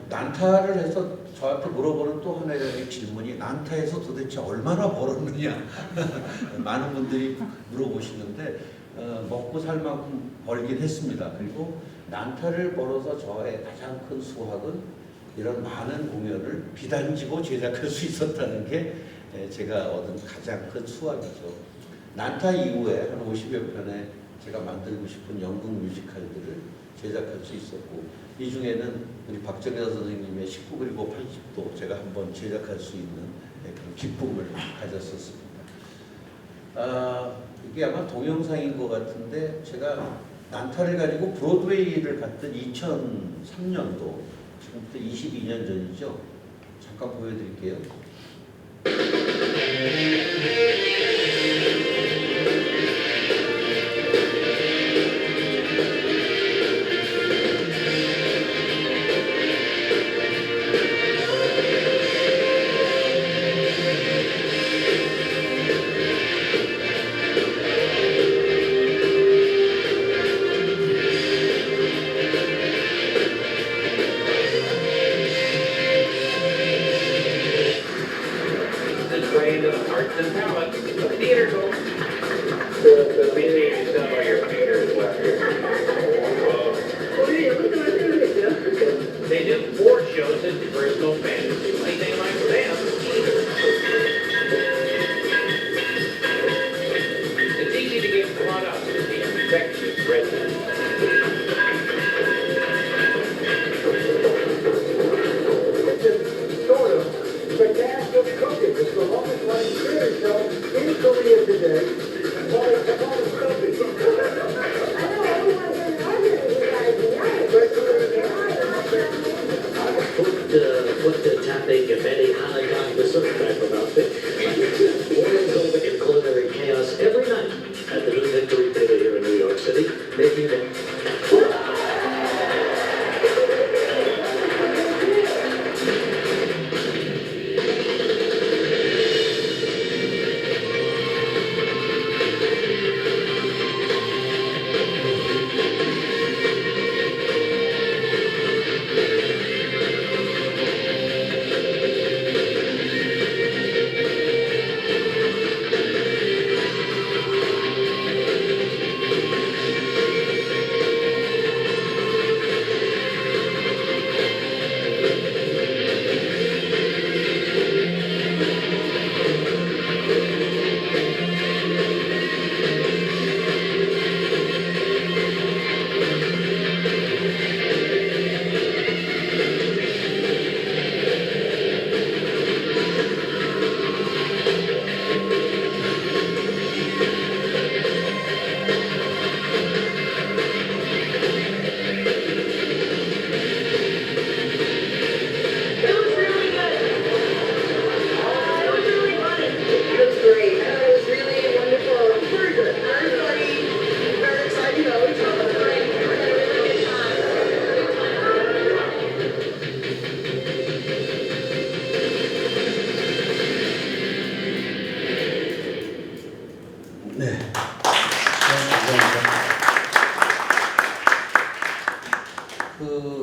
난타를 해서 저한테 물어보는 또 하나의 질문이 난타에서 도대체 얼마나 벌었느냐 많은 분들이 물어보시는데 먹고 살 만큼 벌긴 했습니다. 그리고 난타를 벌어서 저의 가장 큰 수확은 이런 많은 공연을 비단지고 제작할 수 있었다는 게 제가 얻은 가장 큰 수확이죠. 난타 이후에 한 50여 편의 제가 만들고 싶은 연극 뮤지컬들을 제작할 수 있었고, 이 중에는 우리 박정현 선생님의 19 그리고 80도 제가 한번 제작할 수 있는 그런 기쁨을 가졌었습니다. 이게 아마 동영상인 것 같은데, 제가 난타를 가지고 브로드웨이를 갔던 2003년도, 지금부터 22년 전이죠. 잠깐 보여드릴게요.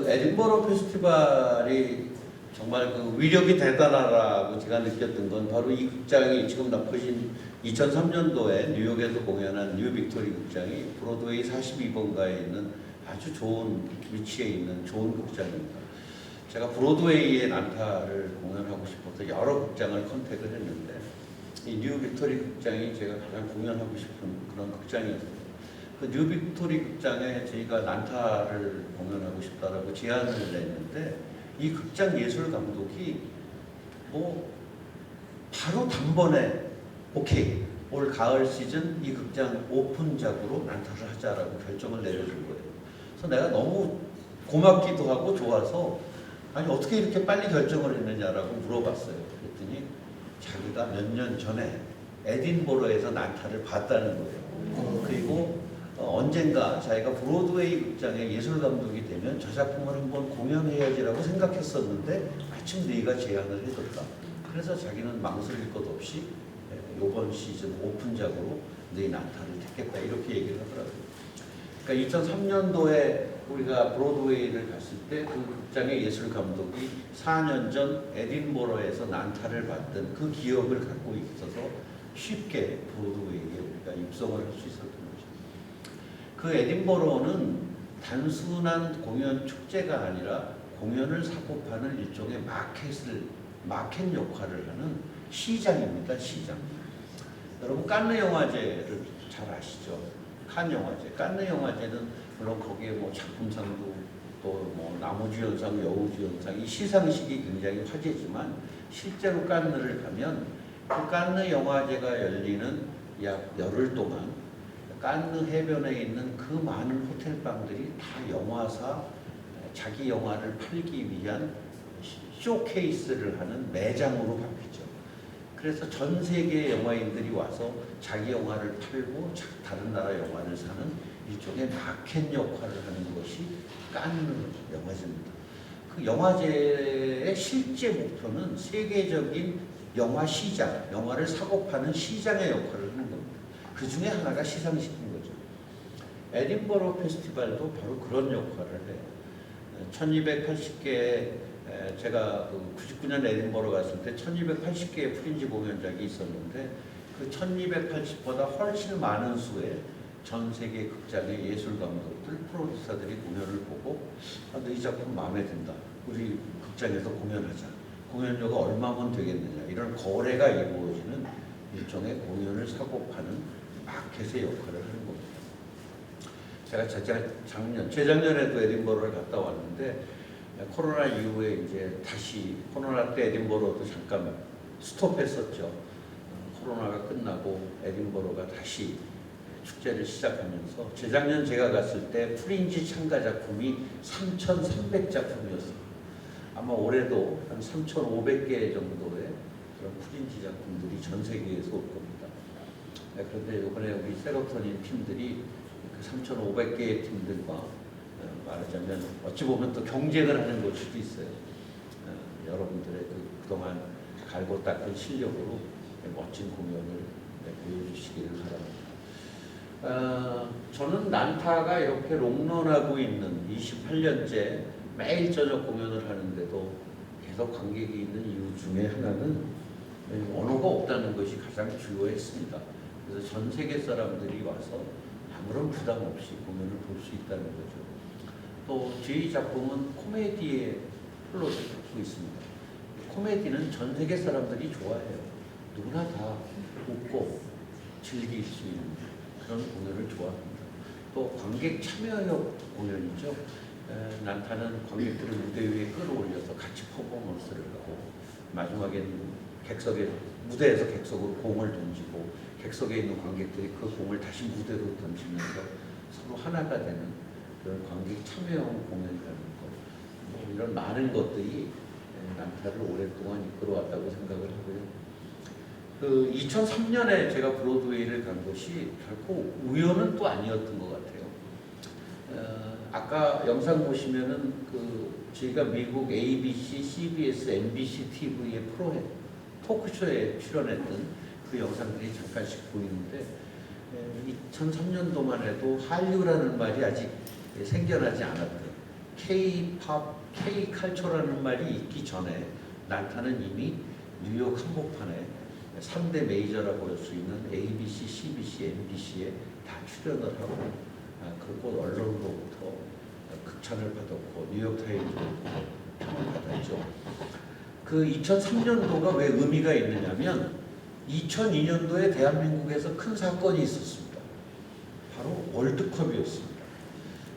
에딘버러 페스티벌이 정말 그 위력이 대단하다고 제가 느꼈던 건 바로 이 극장이, 지금 보신 2003년도에 뉴욕에서 공연한 뉴 빅토리 극장이 브로드웨이 42번가에 있는 아주 좋은 위치에 있는 좋은 극장입니다. 제가 브로드웨이의 난타를 공연하고 싶어서 여러 극장을 컨택을 했는데, 이 뉴 빅토리 극장이 제가 가장 공연하고 싶은 그런 극장이었어요. 그 뉴 빅토리 극장에 저희가 난타를 공연하고 싶다라고 제안을 냈는데, 이 극장 예술 감독이 바로 단번에 오케이, 올 가을 시즌 이 극장 오픈작으로 난타를 하자라고 결정을 내려준 거예요. 그래서 내가 너무 고맙기도 하고 좋아서, 아니 어떻게 이렇게 빨리 결정을 했느냐라고 물어봤어요. 그랬더니 자기가 몇 년 전에 에딘버러에서 난타를 봤다는 거예요. 그리고 언젠가 자기가 브로드웨이 극장의 예술 감독이 되면 저 작품을 한번 공연해야지라고 생각했었는데 마침 네가 제안을 해줬다. 그래서 자기는 망설일 것 없이 이번 시즌 오픈작으로 네 난타를 택했다, 이렇게 얘기를 하더라고요. 그러니까 2003년도에 우리가 브로드웨이를 갔을 때 그 극장의 예술 감독이 4년 전 에딘버러에서 난타를 봤던 그 기억을 갖고 있어서 쉽게 브로드웨이에 우리가 입성을 할 수 있었던 거죠. 그 에딘버러는 단순한 공연 축제가 아니라 공연을 사고 파는 일종의 마켓 역할을 하는 시장입니다. 시장. 여러분 칸느 영화제를 잘 아시죠? 칸 영화제. 칸느 영화제는 물론 거기에 뭐 작품상도 또 뭐 나무주연상, 여우주연상 이 시상식이 굉장히 화제지만 실제로 칸느를 가면 그 칸느 영화제가 열리는 약 열흘 동안 칸느 해변에 있는 그 많은 호텔방들이 다 영화사 자기 영화를 팔기 위한 쇼케이스를 하는 매장으로 바뀌죠. 그래서 전 세계 영화인들이 와서 자기 영화를 팔고 다른 나라 영화를 사는 일종의 마켓 역할을 하는 것이 칸느 영화제입니다. 그 영화제의 실제 목표는 세계적인 영화 시장, 영화를 사고 파는 시장의 역할을 하는 겁니다. 그 중에 하나가 시상식인 거죠. 에딘버러 페스티벌도 바로 그런 역할을 해요. 1280개, 제가 99년 에딘버러 갔을 때 1280개의 프린지 공연장이 있었는데 그 1280보다 훨씬 많은 수의 전 세계 극장의 예술 감독들, 프로듀서들이 공연을 보고 너 이 작품 마음에 든다. 우리 극장에서 공연하자. 공연료가 얼마면 되겠느냐. 이런 거래가 이루어지는 일종의 공연을 사고 파는 마켓의 역할을 하는 겁니다. 제가 재작년에도 에딘버러를 갔다 왔는데 코로나 이후에 이제 다시 코로나 때 에딘버러도 잠깐 스톱했었죠. 코로나가 끝나고 에딘버러가 다시 축제를 시작하면서 재작년 제가 갔을 때 프린지 참가 작품이 3,300작품이었어요. 아마 올해도 한 3,500개 정도의 그런 프린지 작품들이 전 세계에서 올 겁니다. 그런데 이번에 우리 세로토닌 팀들이 그 3,500개의 팀들과 말하자면 어찌 보면 또 경쟁을 하는 걸 수도 있어요. 여러분들의 그동안 갈고 닦은 실력으로 멋진 공연을 보여주시기를 바랍니다. 저는 난타가 이렇게 롱런하고 있는 28년째 매일 저녁 공연을 하는데도 계속 관객이 있는 이유 중에 하나는 언어가 없다는 것이 가장 주요했습니다. 그래서 전 세계 사람들이 와서 아무런 부담 없이 공연을 볼 수 있다는 거죠. 또 제 작품은 코미디에 플롯을 갖고 있습니다. 코미디는 전 세계 사람들이 좋아해요. 누구나 다 웃고 즐길 수 있는 그런 공연을 좋아합니다. 또 관객 참여형 공연이죠. 난타는 관객들을 무대 위에 끌어올려서 같이 퍼포먼스를 하고 마지막에는 무대에서 객석으로 공을 던지고 객석에 있는 관객들이 그 공을 다시 무대로 던지면서 서로 하나가 되는 그런 관객 참여형 공연이라는 것, 이런 많은 것들이 난타를 오랫동안 이끌어왔다고 생각을 하고요. 2003년에 제가 브로드웨이를 간 것이 결코 우연은 또 아니었던 것 같아요. 아까 영상 보시면은 저희가 미국 ABC, CBS, MBC TV의 토크쇼에 출연했던 그 영상들이 잠깐씩 보이는데 2003년도만 해도 한류라는 말이 아직 생겨나지 않았대요. K-팝, K-칼처라는 말이 있기 전에 난타는 이미 뉴욕 한복판에 3대 메이저라고 할 수 있는 ABC, CBC, MBC에 다 출연을 하고 그곳 언론으로부터 극찬을 받았고 뉴욕타임즈로부터 평을 받았죠. 그 2003년도가 왜 의미가 있느냐면 2002년도에 대한민국에서 큰 사건이 있었습니다. 바로 월드컵이었습니다.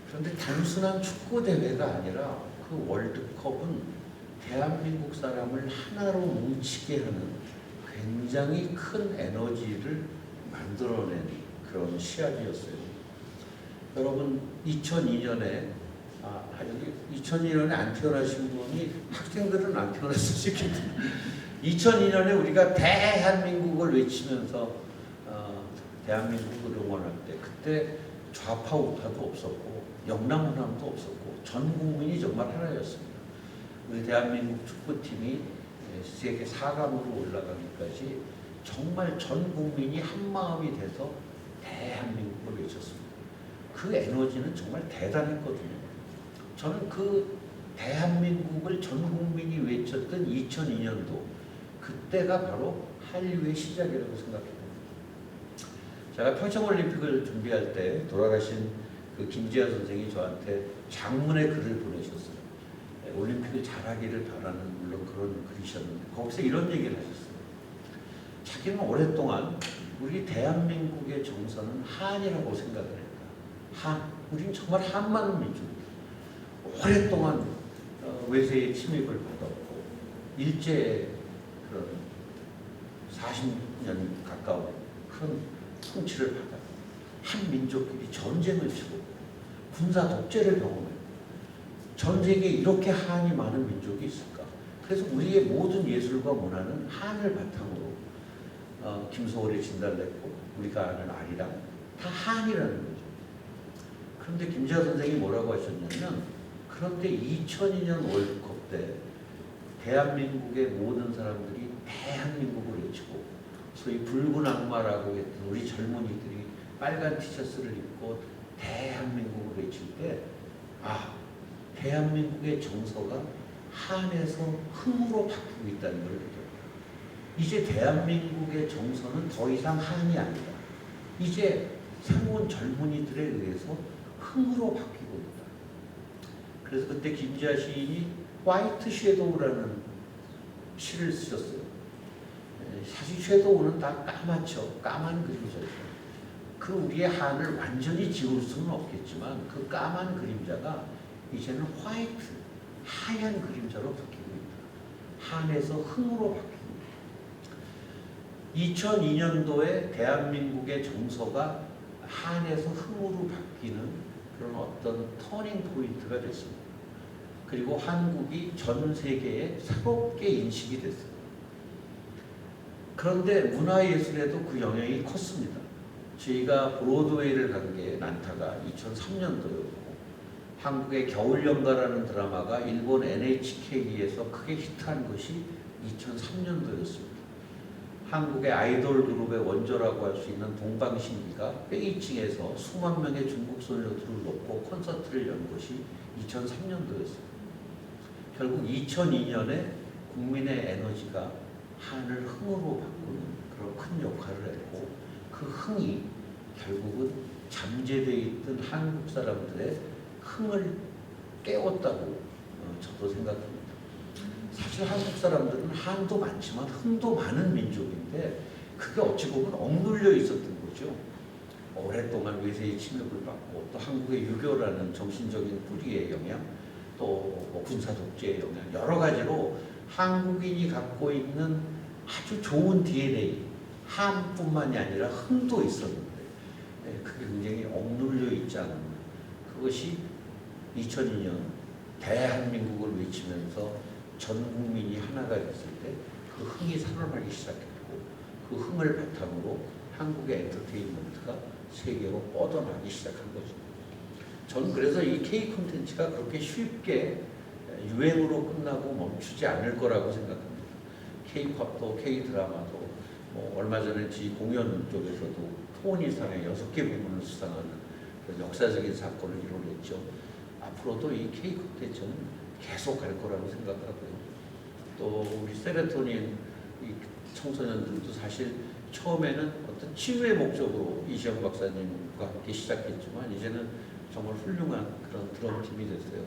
그런데 단순한 축구 대회가 아니라 그 월드컵은 대한민국 사람을 하나로 뭉치게 하는 굉장히 큰 에너지를 만들어낸 그런 시합이었어요. 여러분 2002년에 여기 2002년에 안 태어나신 분이 학생들은 안 태어났을 수 있겠는데 2002년에 우리가 대한민국을 외치면서 대한민국을 응원할 때 그때 좌파 우파도 없었고 영남훈남도 없었고 전 국민이 정말 하나였습니다. 우리 대한민국 축구팀이 세계 4강으로 올라가기까지 정말 전 국민이 한 마음이 돼서 대한민국을 외쳤습니다. 그 에너지는 정말 대단했거든요. 저는 그 대한민국을 전 국민이 외쳤던 2002년도 그때가 바로 한류의 시작이라고 생각합니다. 제가 평창올림픽을 준비할 때 돌아가신 그 김지현 선생이 저한테 장문의 글을 보내셨어요. 올림픽을 잘하기를 바라는 물론 그런 글이셨는데 거기서 이런 얘기를 하셨어요. 자기는 오랫동안 우리 대한민국의 정서는 한이라고 생각을 했다. 한. 우리는 정말 한만 민족이에요. 오랫동안 외세의 침입을 받았고 일제의 그런 40년 가까운 큰 통치를 받았고 한 민족끼리 전쟁을 치고 군사 독재를 경험했고 전 세계에 이렇게 한이 많은 민족이 있을까? 그래서 우리의 모든 예술과 문화는 한을 바탕으로 김소월이 진달래꽃, 우리가 아는 아리랑 다 한이라는 거죠. 그런데 김재하 선생이 뭐라고 하셨냐면 그런데 2002년 월드컵 때 대한민국의 모든 사람들이 대한민국을 외치고 소위 붉은 악마라고 했던 우리 젊은이들이 빨간 티셔츠를 입고 대한민국을 외칠 때 대한민국의 정서가 한에서 흥으로 바뀌고 있다는 걸 느꼈다. 이제 대한민국의 정서는 더 이상 한이 아니다. 이제 새로운 젊은이들에 의해서 흥으로 바뀌고 있다. 그래서 그때 김지아 시인이 화이트 섀도우라는 시를 쓰셨어요. 사실 섀도우는 다 까맣죠. 까만 그림자죠. 그 우리의 한을 완전히 지울 수는 없겠지만 그 까만 그림자가 이제는 화이트, 하얀 그림자로 바뀌고 있다. 한에서 흥으로 바뀌고 있다. 2002년도에 대한민국의 정서가 한에서 흥으로 바뀌는 그런 어떤 터닝 포인트가 됐습니다. 그리고 한국이 전 세계에 새롭게 인식이 됐어요. 그런데 문화예술에도 그 영향이 컸습니다. 저희가 브로드웨이를 간 게 난타가 2003년도였고 한국의 겨울연가라는 드라마가 일본 NHK에서 크게 히트한 것이 2003년도였습니다. 한국의 아이돌 그룹의 원조라고 할 수 있는 동방신기가 베이징에서 수만 명의 중국 소녀들을 놓고 콘서트를 연 것이 2003년도였습니다. 결국 2002년에 국민의 에너지가 한을 흥으로 바꾸는 그런 큰 역할을 했고 그 흥이 결국은 잠재되어 있던 한국 사람들의 흥을 깨웠다고 저도 생각합니다. 사실 한국 사람들은 한도 많지만 흥도 많은 민족인데 그게 어찌 보면 억눌려 있었던 거죠. 오랫동안 외세의 침입을 받고 또 한국의 유교라는 정신적인 뿌리의 영향 또 군사 독재의 영향 여러 가지로 한국인이 갖고 있는 아주 좋은 DNA 한뿐만이 아니라 흥도 있었는데 그게 굉장히 억눌려 있지 않았나. 그것이 2002년 대한민국을 외치면서 전 국민이 하나가 됐을 때 그 흥이 살아나기 시작했고 그 흥을 바탕으로 한국의 엔터테인먼트가 세계로 뻗어나기 시작한 거죠. 저는 그래서 이 K 콘텐츠가 그렇게 쉽게 유행으로 끝나고 멈추지 않을 거라고 생각합니다. K-팝도 K-드라마도 얼마 전에 지 공연 쪽에서도 토니상의 6개 부문을 수상하는 그런 역사적인 사건을 이뤄냈죠. 앞으로도 이 K 콘텐츠는 계속 갈 거라고 생각하고요. 또 우리 세로토닌 이 청소년들도 사실 처음에는 어떤 치유의 목적으로 이시영 박사님과 함께 시작했지만 이제는 정말 훌륭한 그런 드럼팀이 됐어요.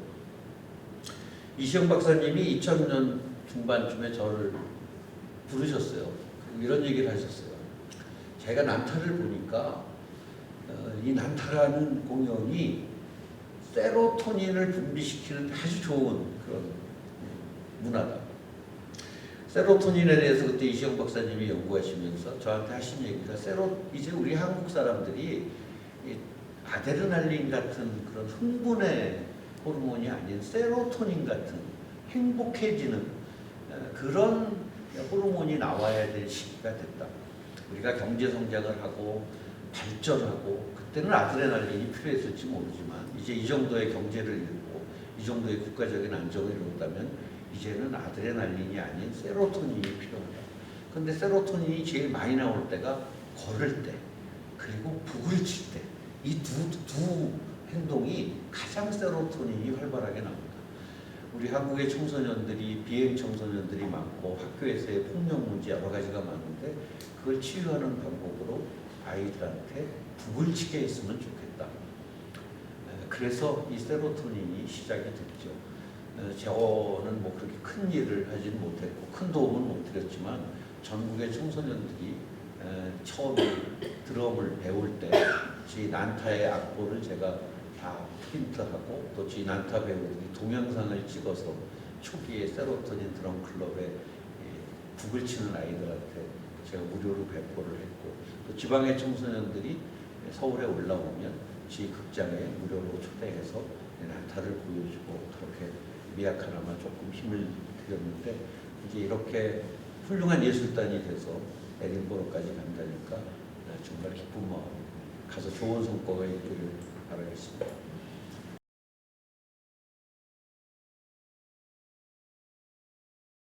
이시영 박사님이 2000년 중반쯤에 저를 부르셨어요. 이런 얘기를 하셨어요. 제가 난타를 보니까 이 난타라는 공연이 세로토닌을 분비시키는 아주 좋은 그런 문화다. 세로토닌에 대해서 그때 이시영 박사님이 연구하시면서 저한테 하신 얘기가 이제 우리 한국 사람들이 아드레날린 같은 그런 흥분의 호르몬이 아닌 세로토닌 같은 행복해지는 그런 호르몬이 나와야 될 시기가 됐다. 우리가 경제 성장을 하고 발전하고 그때는 아드레날린이 필요했을지 모르지만 이제 이 정도의 경제를 이루고 이 정도의 국가적인 안정을 이룬다면 이제는 아드레날린이 아닌 세로토닌이 필요하다. 근데 세로토닌이 제일 많이 나올 때가 걸을 때 그리고 북을 칠 때 이 두 행동이 가장 세로토닌이 활발하게 나옵니다. 우리 한국의 청소년들이 비행 청소년들이 많고 학교에서의 폭력 문제 여러 가지가 많은데 그걸 치유하는 방법으로 아이들한테 북을 치게 했으면 좋겠다. 그래서 이 세로토닌이 시작이 됐죠. 저는 뭐 그렇게 큰 일을 하지는 못했고 큰 도움은 못 드렸지만 전국의 청소년들이 처음 드럼을 배울 때 지 난타의 악보를 제가 다 프린트하고 또 지 난타 배우들이 동영상을 찍어서 초기에 세로토닌 드럼 클럽에 북을 치는 아이들한테 제가 무료로 배포를 했고 또 지방의 청소년들이 서울에 올라오면 지 극장에 무료로 초대해서 난타를 보여주고 그렇게 미약하나마 조금 힘을 드렸는데 이제 이렇게 훌륭한 예술단이 돼서 에딘버러까지 간다니까 정말 기쁜 마음 가서 좋은 성과가 있기를 바라겠습니다.